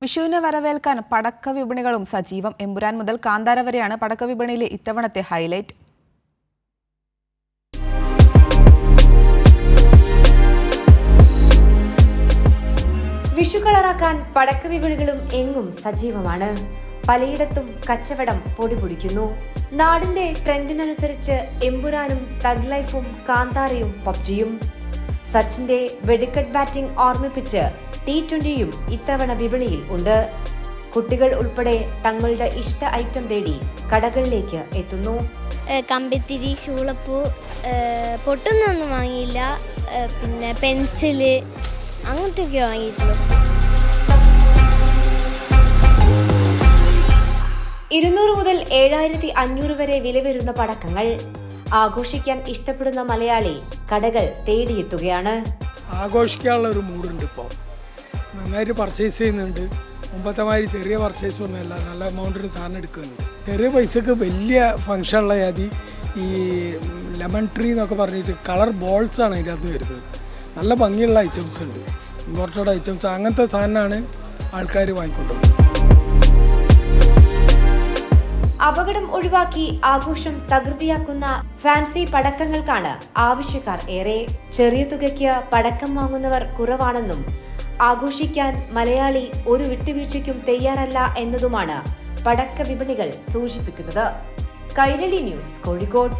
വിഷുവിനെ വരവേൽക്കാൻ പടക്ക വിപണികളും സജീവം. എമ്പുരാൻ മുതൽ കാന്താര വരെയാണ് പടക്ക വിപണിയിലെ ഇത്തവണത്തെ ഹൈലൈറ്റ്. വിഷു കളറാക്കാൻ പടക്ക വിപണികളും എങ്ങും സജീവമാണ്. പലയിടത്തും കച്ചവടം പൊടിപൊടിക്കുന്നു. നാടിന്റെ ട്രെൻഡിനനുസരിച്ച് എമ്പുരാനും തഗ് ലൈഫും കാന്താരയും പബ്ജിയും. സച്ചിന്റെ വെടിക്കെട്ട് ബാറ്റിംഗ് ഓർമ്മിപ്പിച്ച് T20യും ഇത്തവണ വിപണിയിൽ ഉണ്ട്. കുട്ടികൾ ഉൾപ്പെടെ തങ്ങളുടെ ഇഷ്ട ഐറ്റം തേടി കടകളിലേക്ക് എത്തുന്നു. കമ്പിത്തിരി, ശൂളപ്പൂ, പൊട്ടുന്നൊന്നും വാങ്ങിയില്ല. പിന്നെ പെൻസില് അങ്ങനത്തെയൊക്കെ വാങ്ങിയിട്ടുള്ളൂ. 200 മുതൽ 7500 വരെ വില വരുന്ന പടക്കങ്ങൾ ആഘോഷിക്കാൻ ഇഷ്ടപ്പെടുന്ന മലയാളി കടകൾ തേടിയെത്തുകയാണ്. ആഘോഷിക്കാനുള്ള ഒരു മൂഡുണ്ട്. ഇപ്പോൾ നന്നായിട്ട് പർച്ചേസ് ചെയ്യുന്നുണ്ട്. മുമ്പത്തെ മാതിരി ചെറിയ പർച്ചേസ് ഒന്നുമല്ല, നല്ല എമൗണ്ടിന് സാധനം എടുക്കുന്നുണ്ട്. ചെറിയ പൈസക്ക് വലിയ ഫംഗ്ഷനുള്ള ജാതി ഈ ലെമൺ ട്രീ എന്നൊക്കെ പറഞ്ഞിട്ട് കളർ ബോൾസാണ് അതിൻ്റെ അകത്ത് വരുന്നത്. നല്ല ഭംഗിയുള്ള ഐറ്റംസ് ഉണ്ട്, ഇമ്പോർട്ടഡ് ഐറ്റംസ്. അങ്ങനത്തെ സാധനമാണ് ആൾക്കാർ വാങ്ങിക്കൊണ്ടുപോകുന്നത്. അപകടം ഒഴിവാക്കി ആഘോഷം തകൃതിയാക്കുന്ന ഫാൻസി പടക്കങ്ങൾക്കാണ് ആവശ്യക്കാർ ഏറെ. ചെറിയ തുകയ്ക്ക് പടക്കം വാങ്ങുന്നവർ കുറവാണെന്നും ആഘോഷിക്കാൻ മലയാളി ഒരു വിട്ടുവീഴ്ചയ്ക്കും തയ്യാറല്ല എന്നതുമാണ് പടക്ക വിപണികൾ സൂചിപ്പിക്കുന്നത്. കൈരളി ന്യൂസ്, കോഴിക്കോട്.